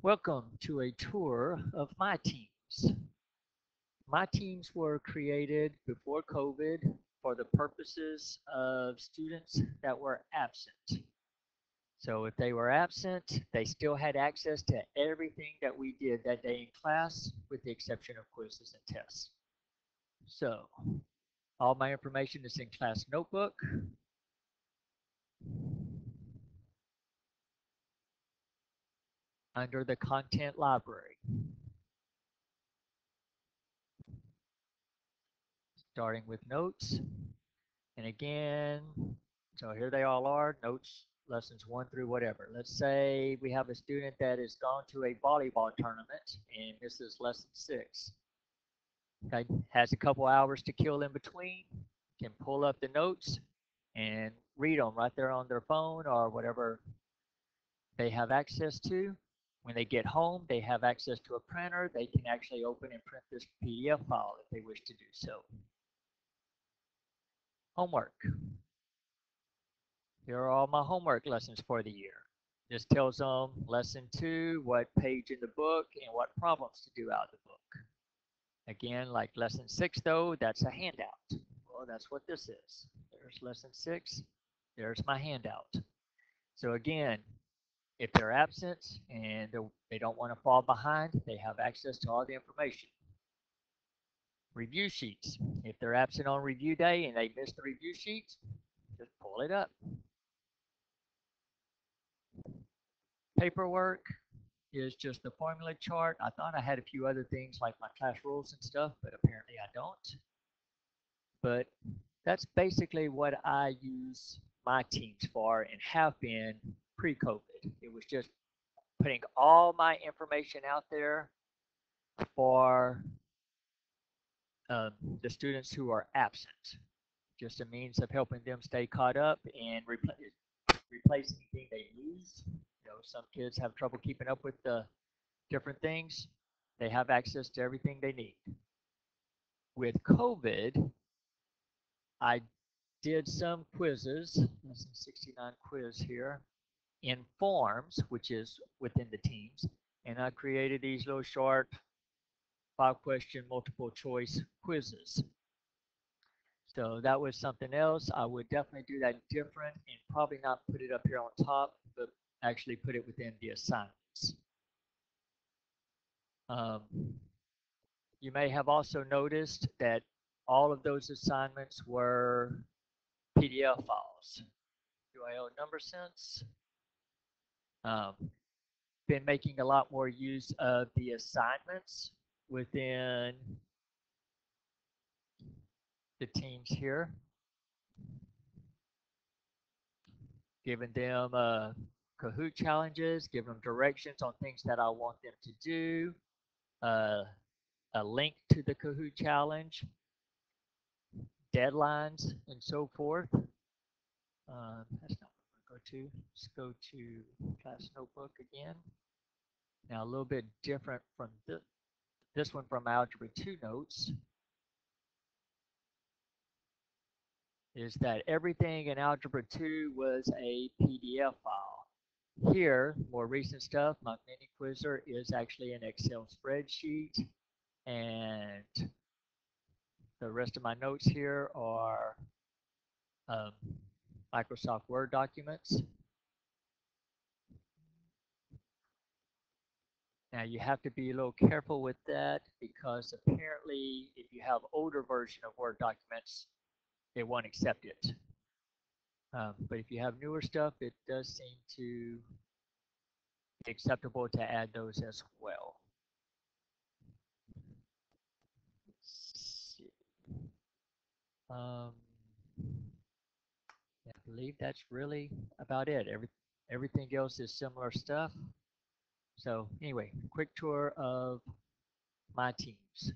Welcome to a tour of my teams. My teams were created before COVID for the purposes of students that were absent. So if they were absent, they still had access to everything that we did that day in class, with the exception of quizzes and tests. So all my information is in class notebook. Under the content library. Starting with notes. And again, so here they all are, notes, lessons 1 through whatever. Let's say we have a student that has gone to a volleyball tournament and this is lesson 6. Okay, has a couple hours to kill in between, can pull up the notes and read them right there on their phone or whatever they have access to. When they get home, they have access to a printer. They can actually open and print this PDF file if they wish to do so. Homework. Here are all my homework lessons for the year. This tells them lesson 2, what page in the book, and what problems to do out of the book. Again, like lesson 6 though, that's a handout. Well, that's what this is. There's lesson 6. There's my handout. So again, if they're absent and they don't want to fall behind, they have access to all the information. Review sheets. If they're absent on review day and they miss the review sheets, just pull it up. Paperwork is just the formula chart. I thought I had a few other things like my class rules and stuff, but apparently I don't. But that's basically what I use my teams for and have been pre-COVID. It was just putting all my information out there for the students who are absent. Just a means of helping them stay caught up and replace anything they lose. You know, some kids have trouble keeping up with the different things. They have access to everything they need. With COVID, I did some quizzes, lesson 69 quiz here, in forms, which is within the teams, and I created these little short 5-question multiple choice quizzes. So that was something else. I would definitely do that different and probably not put it up here on top, but actually put it within the assignments. You may have also noticed that all of those assignments were PDF files. Do I owe number sense? Been making a lot more use of the assignments within the teams here, giving them Kahoot challenges, giving them directions on things that I want them to do, a link to the Kahoot challenge, deadlines, and so forth. That's not what we're going to go to. Let's go to class notebook again. Now a little bit different from this one from Algebra 2 notes is that everything in Algebra 2 was a PDF file. Here, more recent stuff, my mini quizzer is actually an Excel spreadsheet, and the rest of my notes here are Microsoft Word documents. Now you have to be a little careful with that because apparently if you have older version of Word documents, it won't accept it. But if you have newer stuff, it does seem to be acceptable to add those as well. Let's see. I believe that's really about it. Everything else is similar stuff. So anyway, quick tour of my teams.